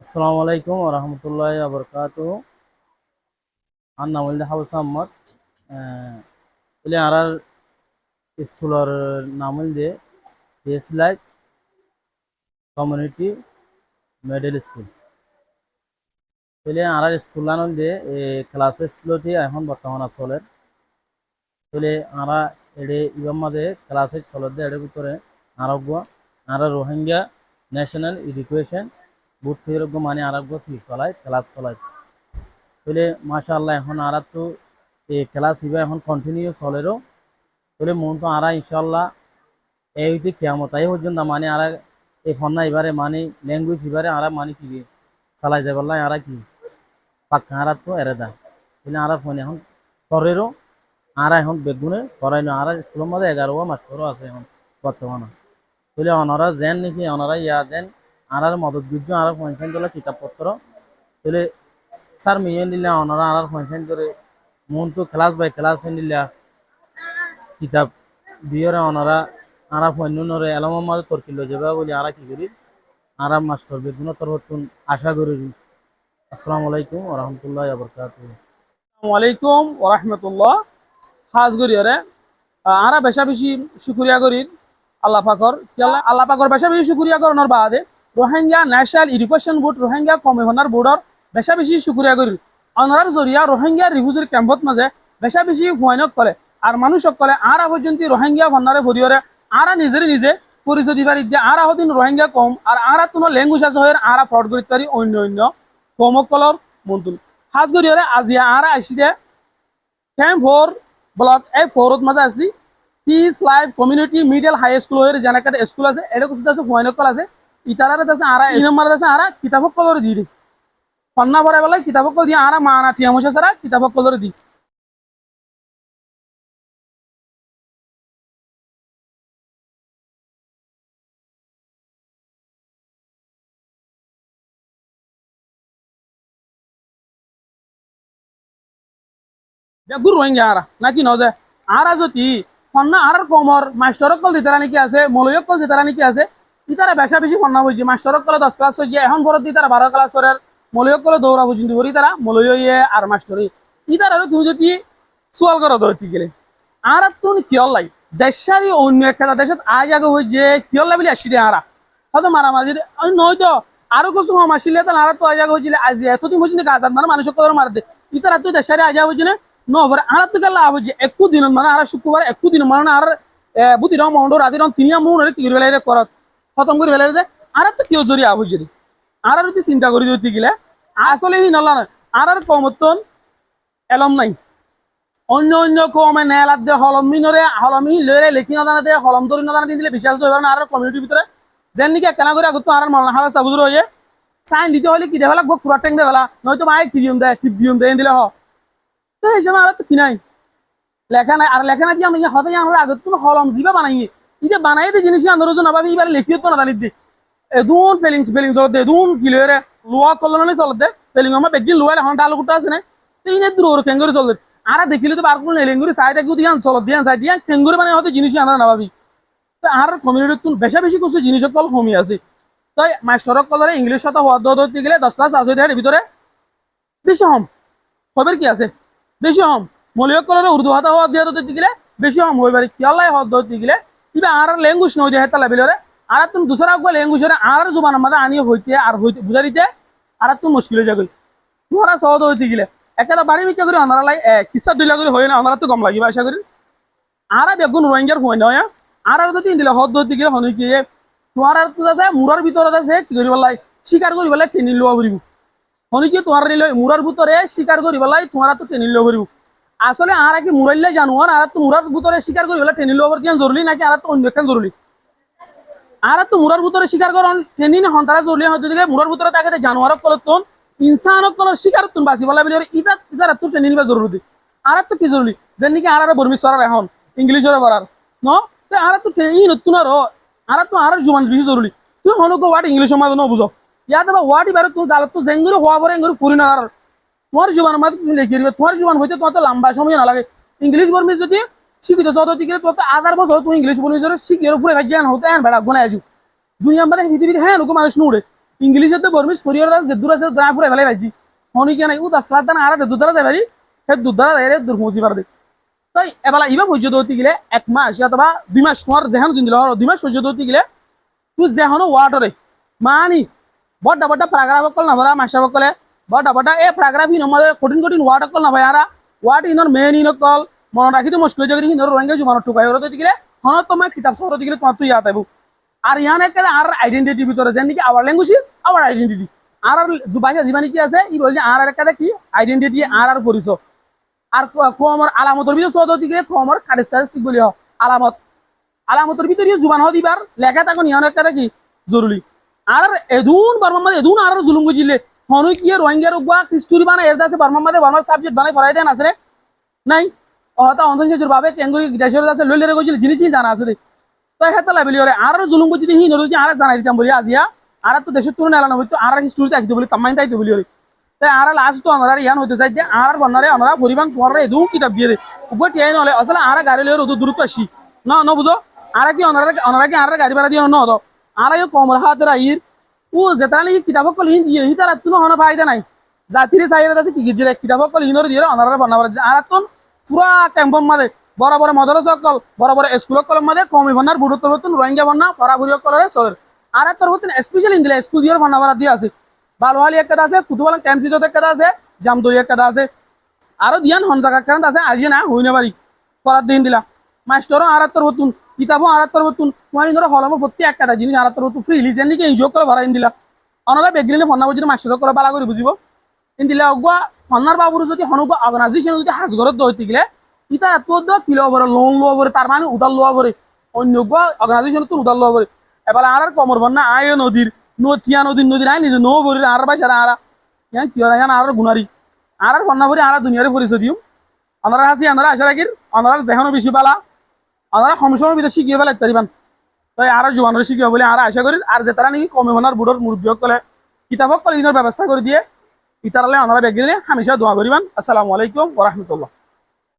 আসসালামু আলাইকুম ওয়া রাহমাতুল্লাহি ওয়া বারাকাতুহু। আর নাম হইল হাউস আহমদ। বলে আর স্কুলের নাম হইল pace life community middle school. বলে আর স্কুল নাম হইল ক্লাস স্কুলটি এখন বর্তমান চলে। বলে আর এডে ইবার মাঝে ক্লাস চলে এর ভিতরে আরোগ্য আর রোহিঙ্গা ন্যাশনাল এডুকেশন বুট ফিরোগ্য মানে আরোগ্য ফি চলায় ক্লাস চলায়। বলে মাশাআল্লাহ এখন আর তো এই ক্লাস ইবা এখন কন্টিনিউ চলেরও। বলে মন তো আরা ইনশাল্লাহ এই হইতে কিয়ামত এই পর্যন্ত মানে আর এই ফন্না এবারে মানে ল্যাঙ্গুয়েজ এবারে আর মানে কি চালাই যাবার লাই আর কি পাক্কা আর তো এরে দা। বলে আর ফোন এখন করেরও আর এখন বেগুনে করাইনো আর স্কুলের মধ্যে 11 মাস্টারও আছে এখন বর্তমানে। বলে অনারা যেন নাকি অনারা ইয়া যেন আর মদত গুজ্জ আর পঞ্চায়েত দলের কিতাবপত্র বলে স্যার মেয়ে নিলে অনারা আর পঞ্চায়েত ধরে মন তো ক্লাস বাই ক্লাস নিলা কিতাব দিয়রে অনারা আরা ফন্যনরে এলামার মাঝে তরকিল যাবে বলে আরা কি করি আরা মাস্টার বেগুন তরহতুন আশা করি। আসসালামু আলাইকুম ওয়া রাহমাতুল্লাহি ওয়া বারাকাতুহু। ওয়ালাইকুম ওরহমতুল্লাহ। হাজ গরিয়রে আরা বেশা বেশি শুক্রিয়া করি আল্লাহ পাকর আল্লাহ পাকর বেশা বেশি শুক্রিয়া করানোর বাদে Rohingya national education board Rohingya commissioner বোর্ডর বেশা বেশি শুক্রিয়া করি। অনারার জরিয়া রোহিঙ্গা রিফিউজির ক্যাম্পত মাঝে বেশা বেশি ভয়ানক করে আর মানুষ সকলে আরা পর্যন্ত রোহিঙ্গা ভন্নারে ভরিয়রে আরা নিজে পরিচয় দিবার ইত্যা আরা হদিন রোহিঙ্গা কম আর আরা কোনো ল্যাঙ্গুয়েজ আছে হয়ে আরা ফ্রড করি অন্য অন্য কমকলর মন্তুল হাজ গরিয়রে আজিয়া আরা আইসি দে ক্যাম্প 4 ব্লক A4 মাঝে আছি peace life community middle high school হয়ে যেন একটা স্কুল আছে এটা কিছু আছে ভয়ানকল আছে ইতারারে আছে আরা এই নম্বর আছে আরা কিতাবক কলরে দি দিই পন্না ভরে বেলায় কিতাবক কল দিয়ে আরা মানা টিয়ামশা সারা কিতাবক কলরে দিই। বেগুর রোহিঙ্গা আরা নাকি নজে আরা যদি ফন্না আর কমর মাস্টারক কল দিতারা নাকি আছে মলয়ক কল দিতারা নাকি আছে ইতারা বেশা বেশি ফন্না হয়েছে মাস্টারক কলে 10 ক্লাস হয়ে এখন ভরত দি তারা 12 ক্লাস করে মলয়ক কলে দৌড়া বুঝিন দিবরি তারা মলয় আর মাস্টার ইতারা তুমি যদি সোয়াল করা ধরতে গেলে আর তুন কিয়ল লাই দেশারি অন্য একটা দেশত আজ আগে হয়ে যে কিয়ল লাই বলে আসি দে আরা হয়তো মারামারি নয় তো আরো কিছু কম আসলে তাহলে আর তো আজ আগে হয়েছিল আজ এতদিন হয়েছিল আজাদ মানে মানুষ মার দে ইতারা তুই দেশারি আজ হয়েছিল নভরে আর তো লাভ হচ্ছে একটু দিন মানে আর শুক্রবার একটু দিন মানে আর বুদ্ধি রং মন্ড রাজি রং তিনি মনে কি করে ফেলে করত খতম করে ফেলে যে আর তো কেউ জড়িয়ে আহ যদি আর যদি চিন্তা করি যদি গেলে আসলে হি নলা আর কমতন এলম নাই অন্য অন্য কমে নেলাদ দে হলমিনরে হলমি লয়ে লেখি নদানা দে হলম দরি নদানা দিলে বিশ্বাস হইবার না আর কমিউনিটির ভিতরে যেন নাকি কেনা করে আগত আর মলনা হালা সাবুজুর হয়ে সাইন দিতে হলে কি দেওয়া লাগবো কুড়া ট্যাং দেওয়া নয়তো মায়ে কি দিম দেয় টিপ দিম দেয় দিলে হ তো এই সময় আর তো কিনাই লেখা নাই আর লেখা নাই দিয়ে আমি হবে আমরা আগত কোনো হলম জিবা বানাই এই যে বানাই দিয়ে জিনিস আন্দোলন নাভাবি এবার লিখিয়ে তো না জানি দি এদুন ফিলিংস চলতে এদুন কিলোরে লোয়া কলনে চলতে ফিলিং আমার বেগি লোয়ালে হন ডাল গুটা আছে না তো ইনে দূর কেঙ্গুরি চলতে আর দেখিলে তো বার কোনো লেঙ্গুরি সাইড একটু দিয়ান চল দিয়ান সাইড দিয়ান কেঙ্গুরি মানে হয়তো জিনিস আমরা নাভাবি তো আর কমিউনিটি তুন বেশা বেশি কিছু জিনিস কল কমি আছে তাই মাস্টারক কলরে ইংলিশ হতো হওয়া ধরতে গেলে 10 ক্লাস আছে এর ভিতরে বেশি হম খবর কি আছে বেশি হম মলিয়ক কলরে উর্দু হাতা হওয়া দিয়ে ধরতে গেলে বেশি হম হয়ে পারে কিয়াল্লাই হওয়া ধরতে গেলে কিবা আর ল্যাঙ্গুয়েজ নয় দিয়ে হেতা লেভেলরে আর তুমি দুসরা ল্যাঙ্গুয়েজের আর জুবানের মাঝে আনিয়ে হইতে আর হইতে বুঝাইতে আর তুমি মুশকিল হয়ে যাবে তোমারা সহজ হইতে গেলে একটা বাড়ি বিক্রি করে অনারা লাই কিসা দুইলা করে হয় না অনারা তো কম লাগিব আশা করি আর বেগুন রোহিঙ্গার হয় নয় আর যদি দিলে হদ ধরতে গেলে হন কি তোমার আর তো আছে মুরার ভিতরে আছে কি করি পেলাই শিকার করি পেলাই ট্রেনিং লোৱা ফুৰিব হনি কি তোমার নিলে মুরার ভিতরে শিকার করি পেলাই তোমার তো ট্রেনিং লোৱা ফুৰিব আসলে আর কি মুরাইলে জানোয়ার আর তো মুরার ভিতরে শিকার করি পেলাই ট্রেনিং লোৱা দিয়া জরুরি নাকি আর তো অন্য একখান জরুরি আর তো মুরার ভিতরে শিকার করন ট্রেনিং হন্তারা জরুরি হতে দিলে মুরার ভিতরে তাকে জানোয়ারক কলতন ইনসানক কল শিকার তুন বাসি পেলাই বলে ইটা ইটার তো ট্রেনিং নিবা জরুরি আর তো কি জরুরি যেন নাকি আর বর্মি সরার এখন ইংলিশরে পড়ার ন তো আর তো ই নতুন আর তো আর জুমান বেশি জরুরি তুই হনক ওয়ার্ড ইংলিশের মাঝে ন বুঝো ইয়াদ বা ওয়ার্ড এবার তুই গালত তো জেঙ্গুরি হওয়া পরে এঙ্গুরি ফুরি না আর তোমার জুবানের মাঝে তুমি লিখে দিবে তোমার জুবান হইতে তোমার তো লম্বা সময় না লাগে ইংলিশ বর্মি যদি শিখিত যত দিকে তোর তো 1000 বছর তুই ইংলিশ বর্মি শিখিয়ে ফুরে ভাই জ্ঞান হতে হ্যাঁ বেড়া গুণায় আজু দুনিয়া মানে পৃথিবীতে হ্যাঁ লোক মানুষ নুড়ে ইংলিশতে বর্মিস ফুরিয়র দাস যে দূর আছে দ্রা ফুরে ফেলাই ভাইজি হনি কেন ও 10 ক্লাস দান আরা দুধারা যাই পারি হে দুধারা যাই দূর পৌঁছি পারে তাই এবেলা ইবা পর্যন্ত হতে গেলে 1 মাস অথবা 2 মাস তোমার যেহান জিন দিল 2 মাস পর্যন্ত হতে গেলে তুই যেহানো ওয়াটারে মানি বড় বড় প্যারাগ্রাফ কল না ভরা মাসা বকলে বড় বড় এ প্যারাগ্রাফ ইন আমাদের কঠিন কঠিন ওয়ার্ড কল না ভাই আরা ওয়ার্ড ইনর মেন ইন কল মনে রাখি তো মুশকিল জগরি ইনর রোহিঙ্গা জুমানো টুকাই হতে গেলে হন তোমার কিতাব সর হতে গেলে তোমার তুই ইয়াত আইবো আর ইয়ান একটা আর আইডেন্টিটি ভিতরে যেন কি our language is our identity আর জুবাইয়া জীবানি কি আছে ই বলছে আর একটা কি আইডেন্টিটি আর পরিচয় আর কমর আলামতের ভিতরে সদ হতে গেলে কমর খারিস্টারিস্টিক বলি আলামত আলামতের ভিতরে জুবান হ দিবার লেখা থাকুন ইয়ান একটা কি জরুরি আর এদুন বার্মার মধ্যে এদুন আর জুলুম বুঝিলে হনু কি রোহিঙ্গার উগা হিস্টোরি বানায় এর দাসে বার্মার মধ্যে বার্মার সাবজেক্ট বানাই ফরাই দেন আছে নাই অহতা অন্তর্জাতিক ভাবে টেঙ্গুরি গ্যাসের দাসে লইলে কইছিল জিনিসই জানা আছে তো হেতা লাইবলি ওরে আর জুলুম বুঝিতে হি নরুজি আর জানাই দিতাম বলি আজিয়া আর তো দেশের তুলনা এলানো হইতো আর হিস্টোরিতে আইতো বলি তামাইন তাইতো বলি ওরে তাই আর লাস্ট তো আমরা ইয়ান হইতে চাই যে আর বন্নারে আমরা পরিবাং তোমার এদু কিতাব দিয়ে দে উপর টিয়াই নলে আসলে আর গাড়ি লইর দূরত্ব আসি না ন বুঝো আর কি অনারা কি আর গাড়ি ভাড়া দিয়ে ন হতো আর কমর হাতের আইর ও যেতানি কিতাব কল হিন দিয়ে হিতার তুনো হন ফায়দা নাই জাতির সাইরে আছে কি গিজরে কিতাব কল হিনর দিয়ে অনারা বানাবার আর তুন পুরা ক্যাম্পম মাদে বড় বড় মাদ্রাসা কল বড় বড় স্কুল কল মাদে কমি বন্নার বুড়ো তরবতুন রোহিঙ্গা বন্না ফরাবুরি কলরে সর আর তরবতুন স্পেশাল ইন্দিলা স্কুল দিয়ে বানাবার দিয়ে আছে বালওয়ালি একটা আছে কুতুবালা ক্যাম্পসি যত একটা আছে জামদরি একটা আছে আরো দিয়ান হন জায়গা কারণ আছে আজি না হইনা বাড়ি করার দিন দিলা মাস্টারও আর তরবতুন কিতাবও আর তরবতুন মানে ধরো হলম প্রতি একটা জিনিস আর তরবতুন ফ্রি লিজেন নিকে ইনজয় করে ভরা দিলা অনলা বেগরিলে ফন্না বুঝি মাস্টার করে বালা করে বুঝিব ইন্দিলা অগুয়া ফন্নার বাবুর যদি হনুক অর্গানাইজেশন যদি হাজগরত দইতে গেলে ইতা এত কিলো বরে লোন লো বরে তার মানে উদার লো বরে অন্য অর্গানাইজেশন তো উদার লো বরে এবার আর কমর বন্যা আয় নদীর নটিয়া নদীর আই নিজে নো বরে আর বাইসারা আর ইয়ান কি হয় আর গুনারি আর ফন্না বরে আর দুনিয়ারে পরিচয় দিও আমরা হাসি আমরা আশা রাখির আমরা যেখানে বেশি পালা আমরা সমসময় ভিতরে শিখিয়ে ফেলে তারিবান তাই আর জোয়ানের শিখিব বলে আর আশা করি আর যে তারা নাকি কমে হনার বুড়োর মুরব্বী কলে কিতাবক কলে ইনোর ব্যবস্থা করে দিয়ে ইতারালে আমরা বেগিলে হামেশা দোয়া করিবান আসসালামু আলাইকুম ওয়া রাহমাতুল্লাহ।